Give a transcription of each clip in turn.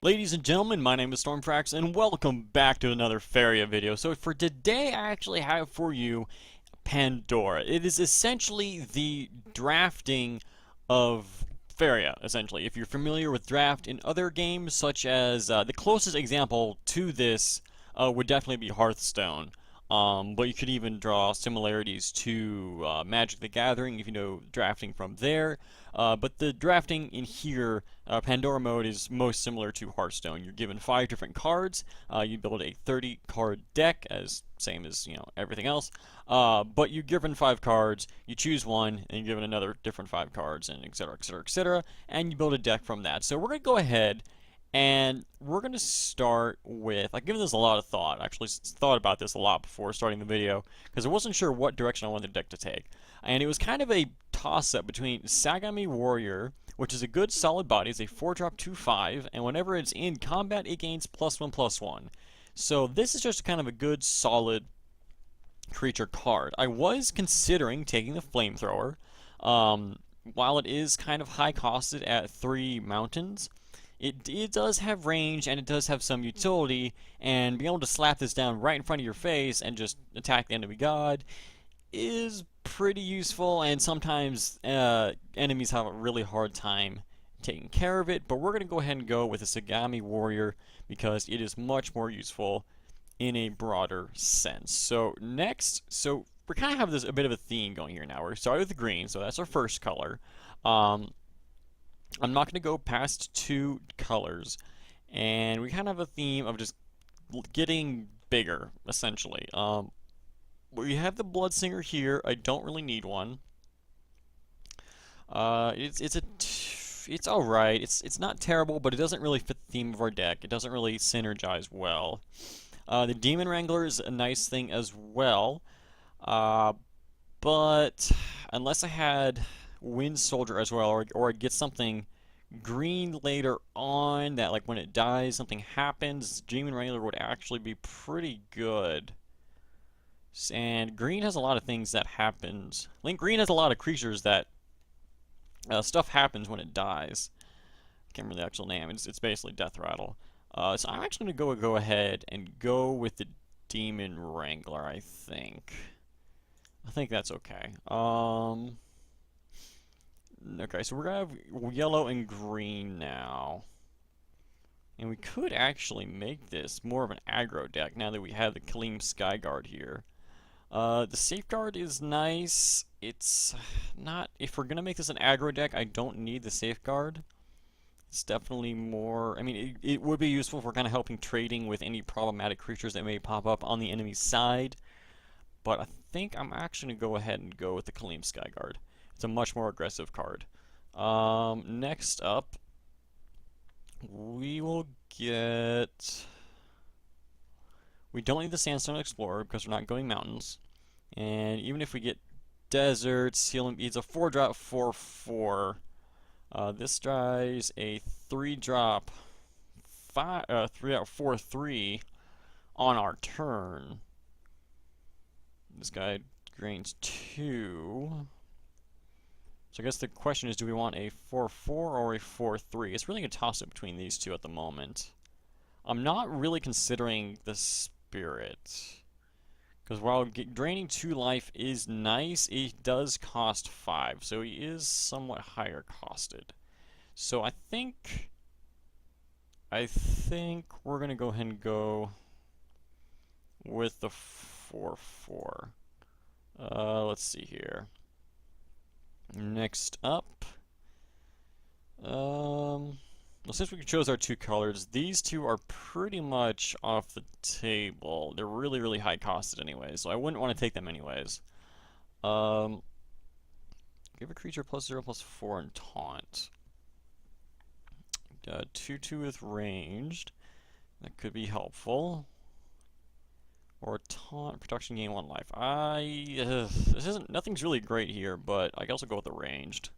Ladies and gentlemen, my name is Stormfrax, and welcome back to another Faeria video. So for today, I actually have for you Pandora. It is essentially the drafting of Faeria, essentially. If you're familiar with draft in other games, such as the closest example to this would definitely be Hearthstone. But you could even draw similarities to Magic the Gathering if you know drafting from there. But the drafting in here, Pandora mode, is most similar to Hearthstone. You're given 5 different cards. You build a 30-card deck, as same as everything else. But you're given 5 cards. You choose one, and you're given another different 5 cards, and etc. etc. etc. And you build a deck from that. So we're gonna go ahead. And we're going to start with, I've given this a lot of thought, actually thought about this a lot before starting the video, because I wasn't sure what direction I wanted the deck to take. And it was kind of a toss-up between Sagami Warrior, which is a good solid body, it's a 4-drop 2/5, and whenever it's in combat it gains +1/+1. So this is just kind of a good solid creature card. I was considering taking the Flamethrower, while it is kind of high costed at 3 mountains. It does have range, and it does have some utility, and being able to slap this down right in front of your face and just attack the enemy god is pretty useful, and sometimes enemies have a really hard time taking care of it, but we're going to go ahead and go with a Sagami Warrior because it is much more useful in a broader sense. So next, we kind of have a bit of a theme going here now. We're starting with the green, so that's our first color. I'm not going to go past 2 colors, and we kind of have a theme of just getting bigger, essentially. We have the Bloodsinger here. I don't really need one. It's all right. It's not terrible, but it doesn't really fit the theme of our deck. It doesn't really synergize well. The Demon Wrangler is a nice thing as well, but unless I had Wind Soldier as well, or I get something green later on that, like when it dies, something happens, Demon Wrangler would actually be pretty good. And green has a lot of things that happens. Link Green has a lot of creatures that stuff happens when it dies. I can't remember the actual name. It's basically Death Rattle. So I'm actually going to go ahead and go with the Demon Wrangler, I think. I think that's okay. Okay, so we're going to have yellow and green now. And we could actually make this more of an aggro deck now that we have the Kaleem Skyguard here. The Safeguard is nice. It's not... If we're going to make this an aggro deck, I don't need the Safeguard. It's definitely more... I mean, it would be useful for kind of helping trading with any problematic creatures that may pop up on the enemy's side. But I think I'm actually going to go ahead and go with the Kaleem Skyguard. It's a much more aggressive card. Next up, we will get... We don't need the Sandstone Explorer because we're not going mountains. And even if we get deserts, it's a 4-drop 4/4. This tries a 3-drop 4/3 on our turn. This guy gains 2. So I guess the question is, do we want a 4/4 or a 4/3? It's really a toss-up between these two at the moment. I'm not really considering the Spirit, because while draining 2 life is nice, it does cost 5, so he is somewhat higher costed. So I think we're gonna go ahead and go with the 4/4. Let's see here. Next up, well, since we chose our 2 colors, these 2 are pretty much off the table. They're really, really high costed anyway, so I wouldn't want to take them anyways. Give a creature +0/+4 and taunt. 2/2 with ranged. That could be helpful. Or taunt, protection, gain 1 life. Nothing's really great here, but I can also go with the ranged.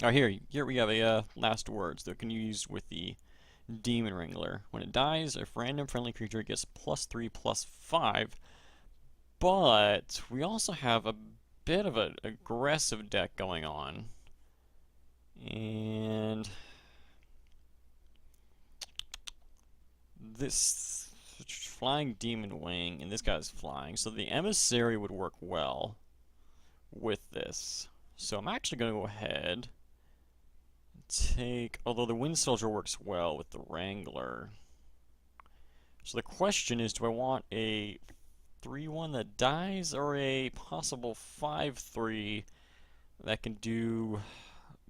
Oh, here we have a last words that can use with the Demon Wrangler. When it dies, a random friendly creature gets +3/+5, but we also have a bit of an aggressive deck going on. And this flying demon wing, and this guy's flying, so the emissary would work well with this. So I'm actually going to go ahead and take, although the wind soldier works well with the wrangler. So the question is, do I want a 3-1 that dies, or a possible 5-3 that can do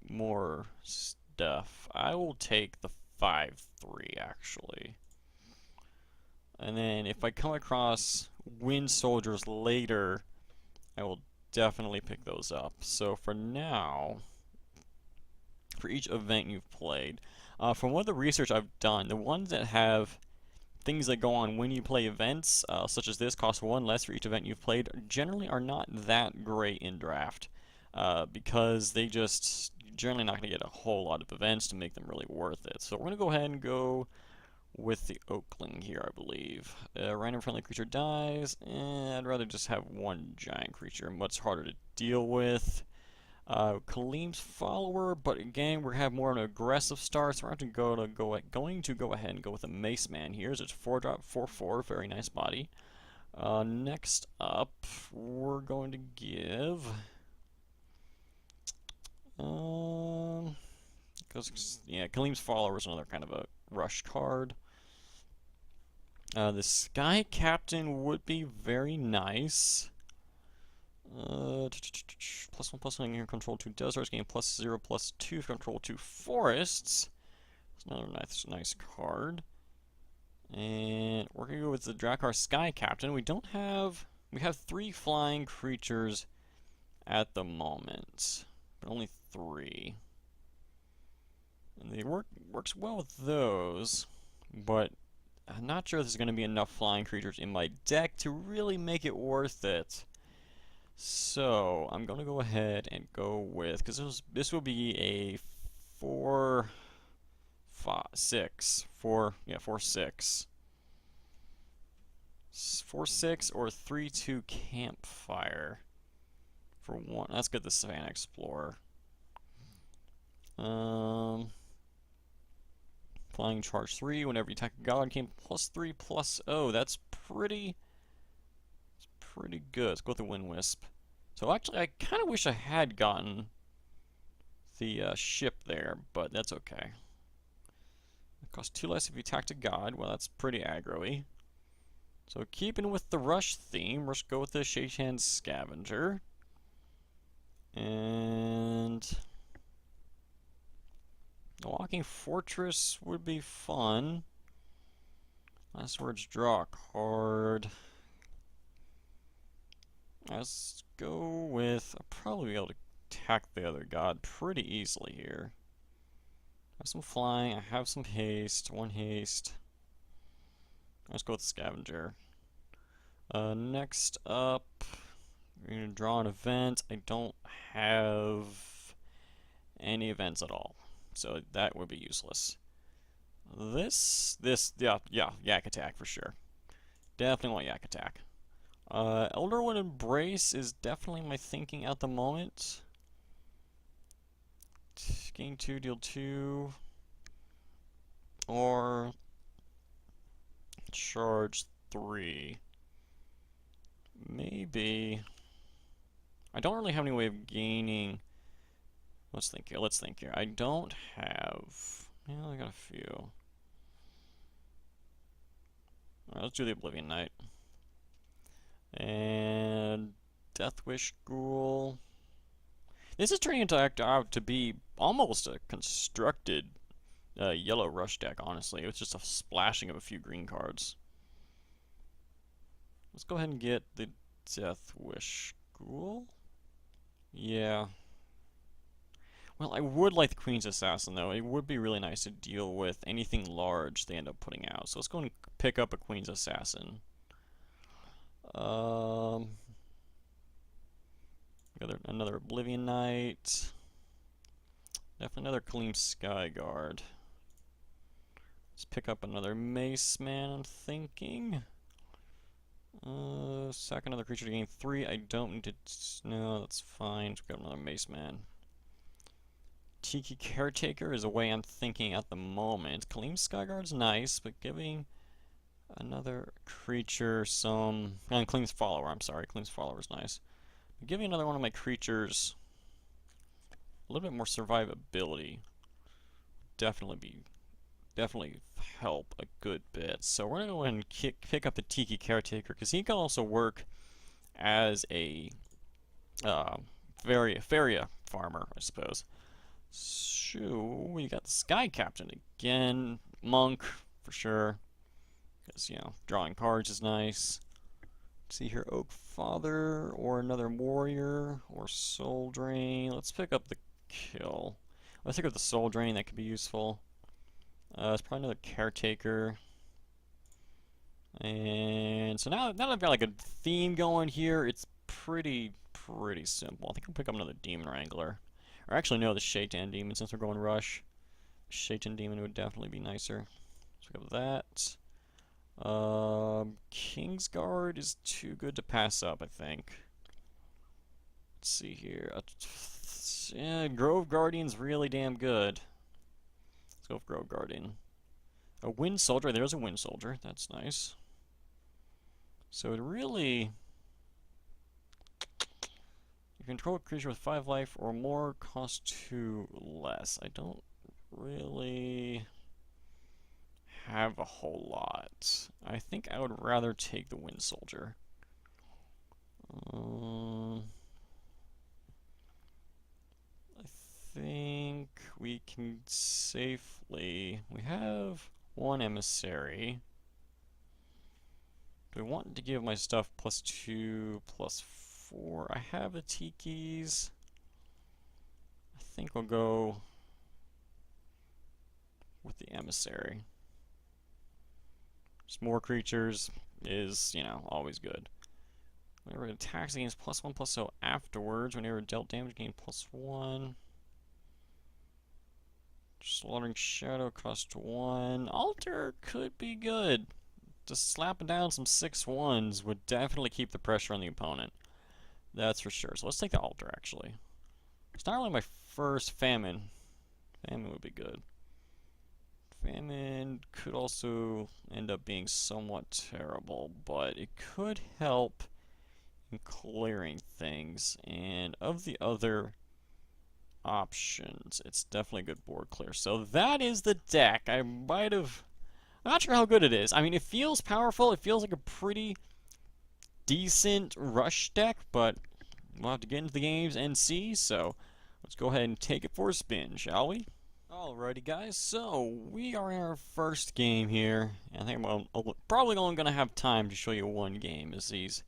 more stuff? I will take the 5-3 actually. And then if I come across wind soldiers later, I will definitely pick those up. So for now, for each event you've played, from what the research I've done, the ones that have things that go on when you play events, such as this, cost 1 less for each event you've played, generally are not that great in draft, because they just generally not going to get a whole lot of events to make them really worth it. So we're going to go ahead and go with the Oakling here, I believe. Random friendly creature dies. I'd rather just have one giant creature, much harder to deal with. Kalim's follower, but again, we have more of an aggressive start, so we're going to go ahead and go with a Mace Man here. So it's 4-drop, 4/4, very nice body. Next up, we're going to give because yeah, Kalim's follower is another kind of a rush card. The Sky Captain would be very nice. +1/+1 here, control 2 deserts, gain +0/+2 control 2 forests. It's another nice card. And we're gonna go with the Drakkar Sky Captain. We have 3 flying creatures at the moment, but only 3. And they works well with those, but I'm not sure there's gonna be enough flying creatures in my deck to really make it worth it. So I'm gonna go ahead and go with, because this will be a 4, 5, 6, 4, yeah, 4/6, 4/6 or 3/2 campfire for 1. Let's get the Savannah Explorer. Flying charge 3. Whenever you attack a god, gain +3/+0. That's pretty good. Let's go with the Wind Wisp. So actually, I kind of wish I had gotten the ship there, but that's okay. It costs 2 less if you attacked a god. Well, that's pretty aggro-y. So keeping with the rush theme, let's go with the Shade Scavenger. And the Walking Fortress would be fun. Last words, draw a card. Let's go with, I'll probably be able to attack the other god pretty easily here. I have some flying, I have some haste, 1 haste. Let's go with the Scavenger. Next up, we're going to draw an event. I don't have any events at all, so that would be useless. Yeah, Yak Attack for sure. Definitely want Yak Attack. Elderwood Embrace is definitely my thinking at the moment. Gain 2, deal 2. Or charge 3. Maybe. I don't really have any way of gaining. Let's think here. I don't have. Well, I got a few. Alright, let's do the Oblivion Knight. And Deathwish Ghoul. This is turning out to be almost a constructed yellow rush deck, honestly. It's just a splashing of a few green cards. Let's go ahead and get the Deathwish Ghoul. Yeah. Well, I would like the Queen's Assassin, though. It would be really nice to deal with anything large they end up putting out. So let's go and pick up a Queen's Assassin. Another Oblivion Knight. Definitely another Kalim Skyguard. Let's pick up another Mace Man, I'm thinking. Sack another creature to gain 3. I don't need to. No, that's fine. Let's grab another Mace Man. Tiki Caretaker is a way I'm thinking at the moment. Kalim Skyguard's nice, but giving another creature some... And Kling's Follower, I'm sorry. Kling's Follower is nice. Give me another one of my creatures a little bit more survivability. Definitely help a good bit. So we're gonna go ahead and pick up the Tiki Caretaker because he can also work as a Faeria farmer, I suppose. So we got the Sky Captain again, Monk for sure, because you know drawing cards is nice. Let's see here, Oak Father or another warrior or Soul Drain. Let's pick up the kill. Let's pick up the Soul Drain. That could be useful. It's probably another Caretaker. And so now I've got like a theme going here. It's pretty simple. I think I'll pick up another Demon Wrangler. Or actually, no, the Shaitan Demon, since we're going Rush. Shaitan Demon would definitely be nicer. So we have that. Kingsguard is too good to pass up, I think. Let's see here. Yeah, Grove Guardian's really damn good. Let's go with Grove Guardian. A Wind Soldier. There's a Wind Soldier. That's nice. So it really... You control a creature with 5 life or more, cost 2 less. I don't really have a whole lot. I think I would rather take the Wind Soldier. I think we can safely... We have one Emissary. Do I want to give my stuff +2, +4? I have the Tikis. I think I'll go with the Emissary. Just more creatures is, you know, always good. Whenever it attacks against +1/+0 afterwards, whenever dealt damage gain +1. Slaughtering Shadow cost 1. Altar could be good. Just slapping down some 6/1s would definitely keep the pressure on the opponent. That's for sure. So let's take the Altar, actually. It's not really my first Famine. Famine would be good. Famine could also end up being somewhat terrible, but it could help in clearing things. And of the other options, it's definitely a good board clear. So that is the deck. I'm not sure how good it is. I mean, it feels powerful. It feels like a pretty decent rush deck, but we'll have to get into the games and see. So let's go ahead and take it for a spin, shall we? Alrighty, guys. So we are in our first game here. I think I'm probably only going to have time to show you one game, as these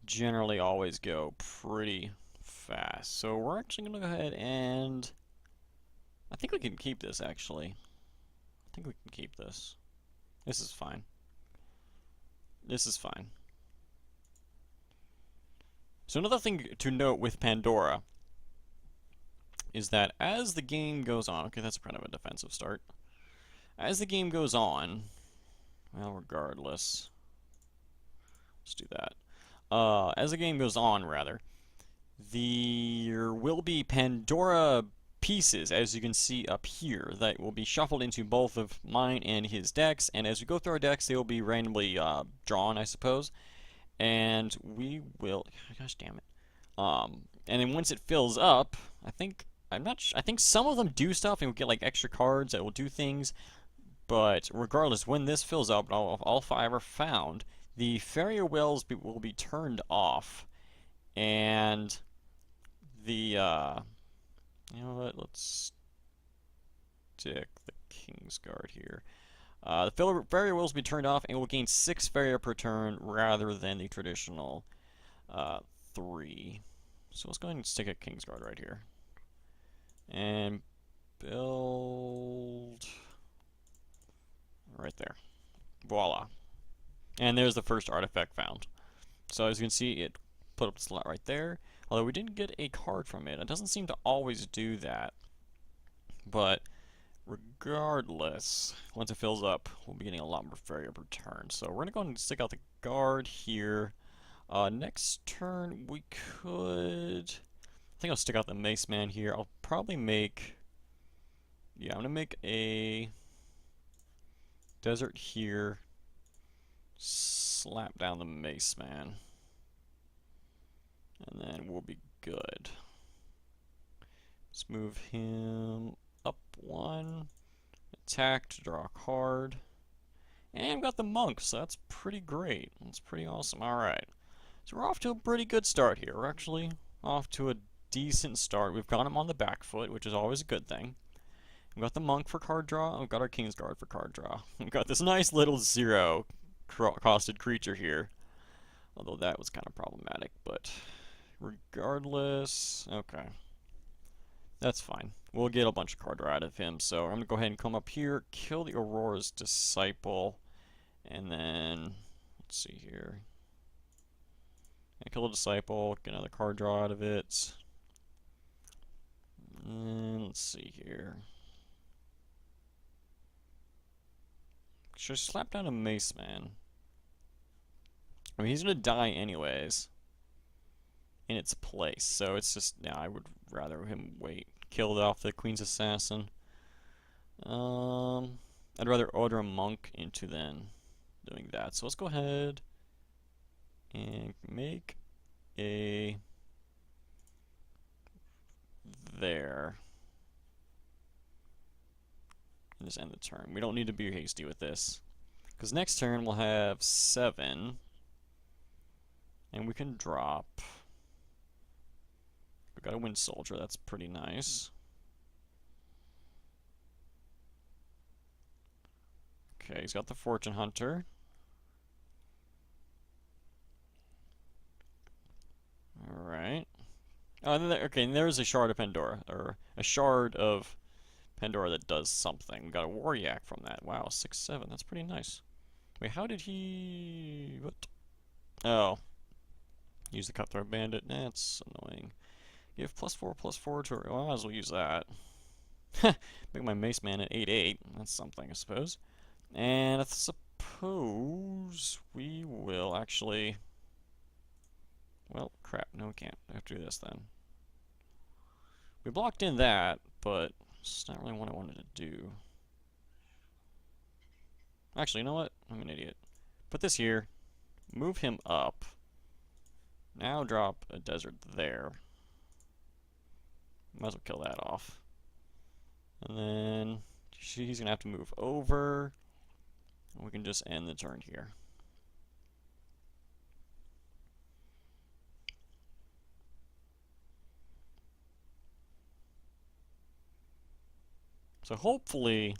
generally always go pretty fast. So we're actually going to go ahead and... I think we can keep this, actually. I think we can keep this. This is fine. This is fine. So another thing to note with Pandora is that as the game goes on... Okay, that's kind of a defensive start. As the game goes on... Well, regardless... Let's do that. As the game goes on, rather, there will be Pandora pieces, as you can see up here, that will be shuffled into both of mine and his decks, and as we go through our decks, they will be randomly drawn, I suppose, and we will... Gosh damn it. And then once it fills up, I think some of them do stuff and we get like extra cards that will do things, but regardless, when this fills up, all 5 are found, the Faeria wells will be turned off, and the, you know what, let's stick the Kingsguard here. The Faeria wells will be turned off and will gain 6 Faeria per turn rather than the traditional 3. So let's go ahead and stick a Kingsguard right here. And build right there. Voila. And there's the first artifact found. So as you can see, it put up the slot right there. Although we didn't get a card from it. It doesn't seem to always do that. But regardless, once it fills up, we'll be getting a lot more Faeria per turn. So we're going to go ahead and stick out the guard here. Next turn, we could... I think I'll stick out the Mace Man here. I'll probably make... Yeah, I'm going to make a desert here. slap down the Mace Man. And then we'll be good. Let's move him up one. Attack to draw a card. And we've got the monk, so that's pretty great. That's pretty awesome. Alright. So we're off to a pretty good start here. We're actually off to a decent start. We've got him on the back foot, which is always a good thing. We've got the monk for card draw, and we've got our king's guard for card draw. We've got this nice little 0 costed creature here. Although that was kind of problematic, but regardless, okay. That's fine. We'll get a bunch of card draw out of him, so I'm going to go ahead and come up here, kill the Aurora's Disciple, and then, let's see here. Kill the Disciple, get another card draw out of it. And let's see here. Should I slap down a Mace Man? I mean, he's going to die anyways in its place, so it's just, yeah, I would rather him wait. Killed off the Queen's Assassin. I'd rather order a monk into then doing that. So let's go ahead and make a there. And just end the turn. We don't need to be hasty with this. Because next turn we'll have 7. And we can drop. We've got a Wind Soldier, that's pretty nice. Okay, he's got the Fortune Hunter. Alright. Okay, and there's a Shard of Pandora, or a Shard of Pandora that does something. We got a Waryak from that. Wow, 6/7, that's pretty nice. Wait, how did he... what? Oh. Use the Cutthroat Bandit, that's annoying. Give +4/+4 to... well, I might as well use that. Make my Mace Man at 8/8. That's something, I suppose. And I suppose we will actually... well, crap. No, we can't. I have to do this then. We blocked in that, but it's not really what I wanted to do. Actually, you know what? I'm an idiot. Put this here. Move him up. Now drop a desert there. Might as well kill that off. And then he's going to have to move over. And we can just end the turn here. So hopefully,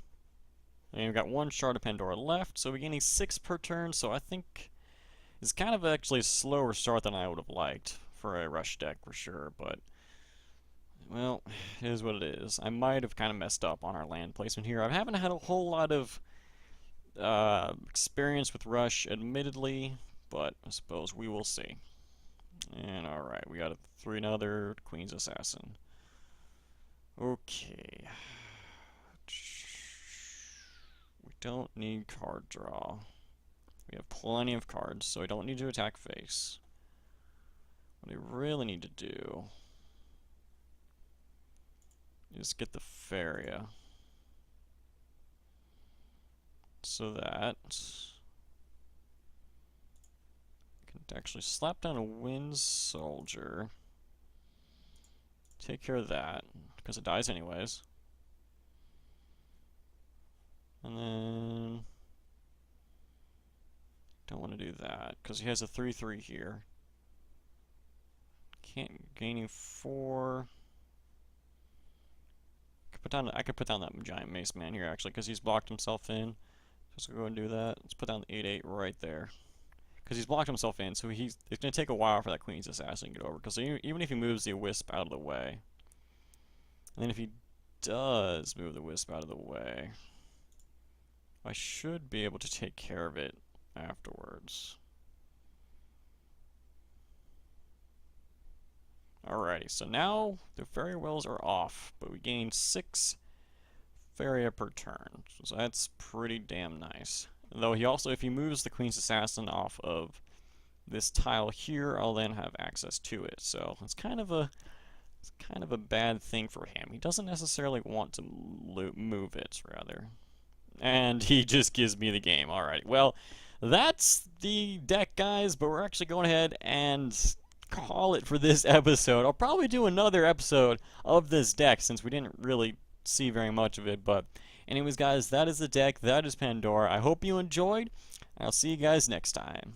and we've got 1 Shard of Pandora left, so we're getting 6 per turn, so I think it's kind of actually a slower start than I would have liked for a rush deck for sure, but well, it is what it is. I might have kind of messed up on our land placement here. I haven't had a whole lot of experience with rush, admittedly, but I suppose we will see. And alright, we got another Queen's Assassin. Okay. We don't need card draw. We have plenty of cards, so we don't need to attack face. What we really need to do is get the Faeria. So that we can actually slap down a Wind Soldier. Take care of that, because it dies anyways. And then don't want to do that, because he has a 3/3 here. Can't gaining 4. I could put down that giant Mace Man here actually, because he's blocked himself in. Let's go and do that. Let's put down the 8/8 right there, because he's blocked himself in. So it's going to take a while for that Queen's Assassin to get over. Because even if he moves the Wisp out of the way, and then if he does move the Wisp out of the way, I should be able to take care of it afterwards. Alrighty, so now the Faeria Wells are off, but we gain 6 Faeria per turn, so that's pretty damn nice. Though if he moves the Queen's Assassin off of this tile here, I'll then have access to it. So it's kind of a bad thing for him. He doesn't necessarily want to move it, rather. And he just gives me the game. Alright, well, that's the deck, guys, but we're actually going ahead and call it for this episode. I'll probably do another episode of this deck since we didn't really see very much of it. But anyways, guys, that is the deck. That is Pandora. I hope you enjoyed. I'll see you guys next time.